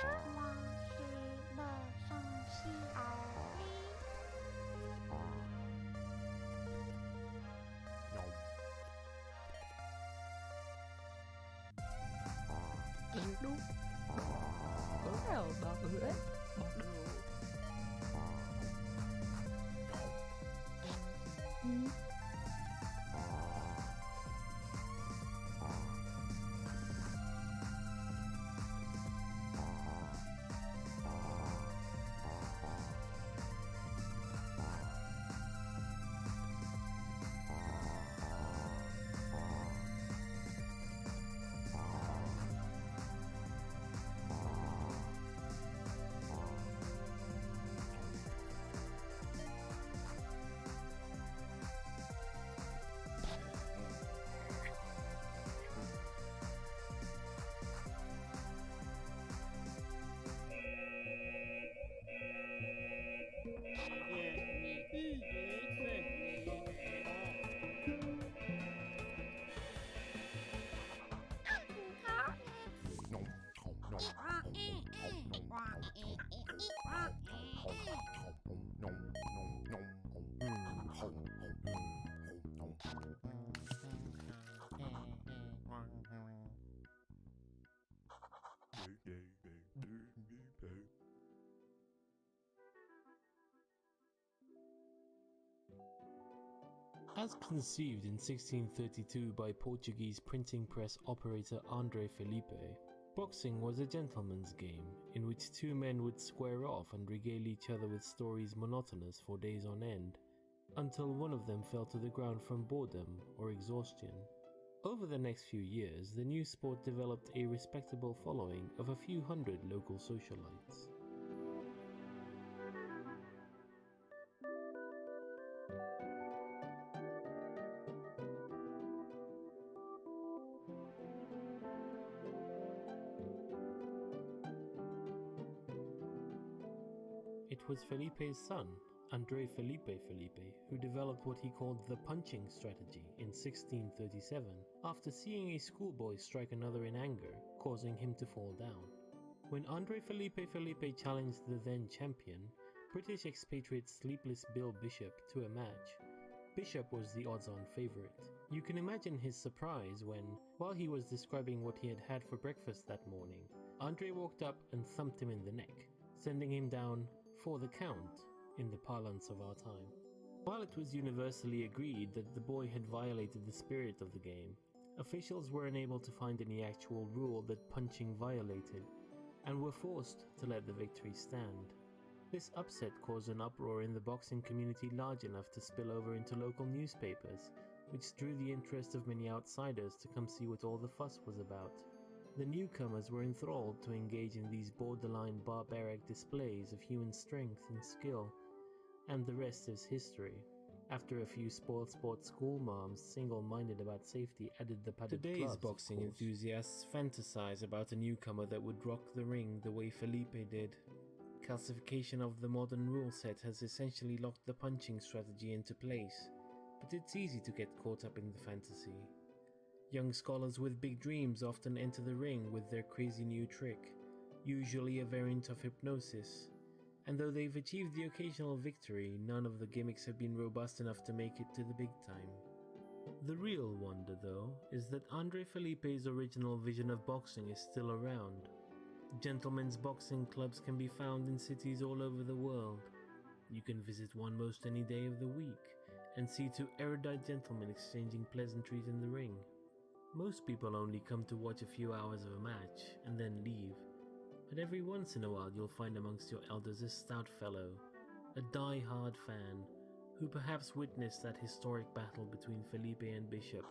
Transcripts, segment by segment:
我是乐上西奥利。Đúng. Đúng rồi, bật đấy. Bật được. As conceived in 1632 by Portuguese printing press operator André Felipe, boxing was a gentleman's game in which two men would square off and regale each other with stories monotonous for days on end, until one of them fell to the ground from boredom or exhaustion. Over the next few years, the new sport developed a respectable following of a few hundred local socialites. It was Felipe's son, André Felipe, who developed what he called the punching strategy in 1637 after seeing a schoolboy strike another in anger, causing him to fall down. When André Felipe challenged the then champion, British expatriate Sleepless Bill Bishop, to a match, Bishop was the odds-on favourite. You can imagine his surprise when, while he was describing what he had had for breakfast that morning, André walked up and thumped him in the neck, sending him down for the count in the parlance of our time. While it was universally agreed that the boy had violated the spirit of the game, officials were unable to find any actual rule that punching violated, and were forced to let the victory stand. This upset caused an uproar in the boxing community large enough to spill over into local newspapers, which drew the interest of many outsiders to come see what all the fuss was about. The newcomers were enthralled to engage in these borderline barbaric displays of human strength and skill, and the rest is history. After a few spoiled sport school moms single-minded about safety added the padded gloves. Today's boxing enthusiasts fantasize about a newcomer that would rock the ring the way Felipe did. Calcification of the modern rule set has essentially locked the punching strategy into place, but it's easy to get caught up in the fantasy. Young scholars with big dreams often enter the ring with their crazy new trick, usually a variant of hypnosis, and though they've achieved the occasional victory, none of the gimmicks have been robust enough to make it to the big time. The real wonder, though, is that André Felipe's original vision of boxing is still around. Gentlemen's boxing clubs can be found in cities all over the world. You can visit one most any day of the week and see two erudite gentlemen exchanging pleasantries in the ring. Most people only come to watch a few hours of a match and then leave, but every once in a while you'll find amongst your elders a stout fellow, a die-hard fan, who perhaps witnessed that historic battle between Felipe and Bishop,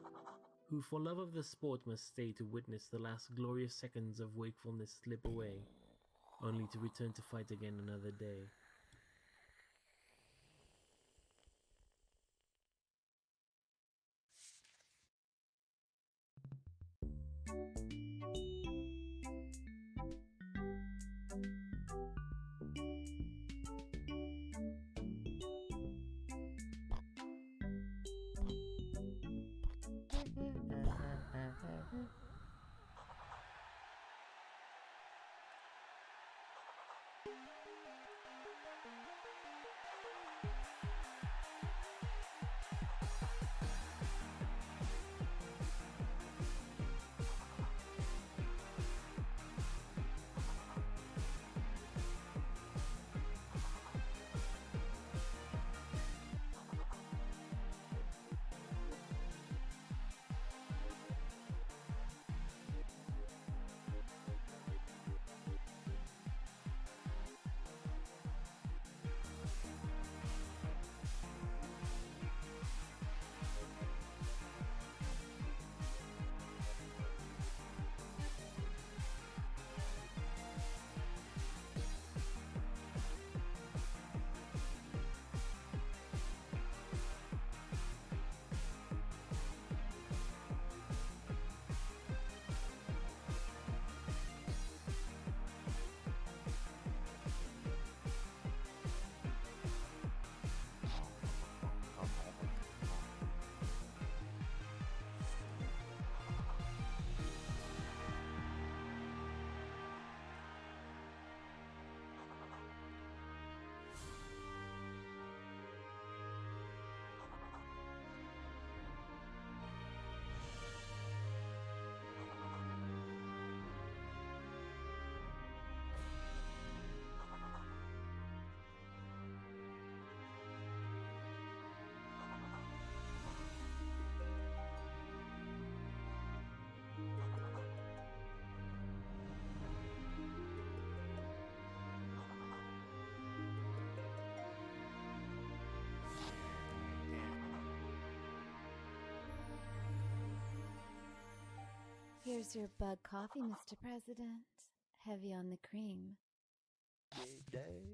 who for love of the sport must stay to witness the last glorious seconds of wakefulness slip away, only to return to fight again another day. Here's your bug coffee, Mr. President. Heavy on the cream. Yay, day.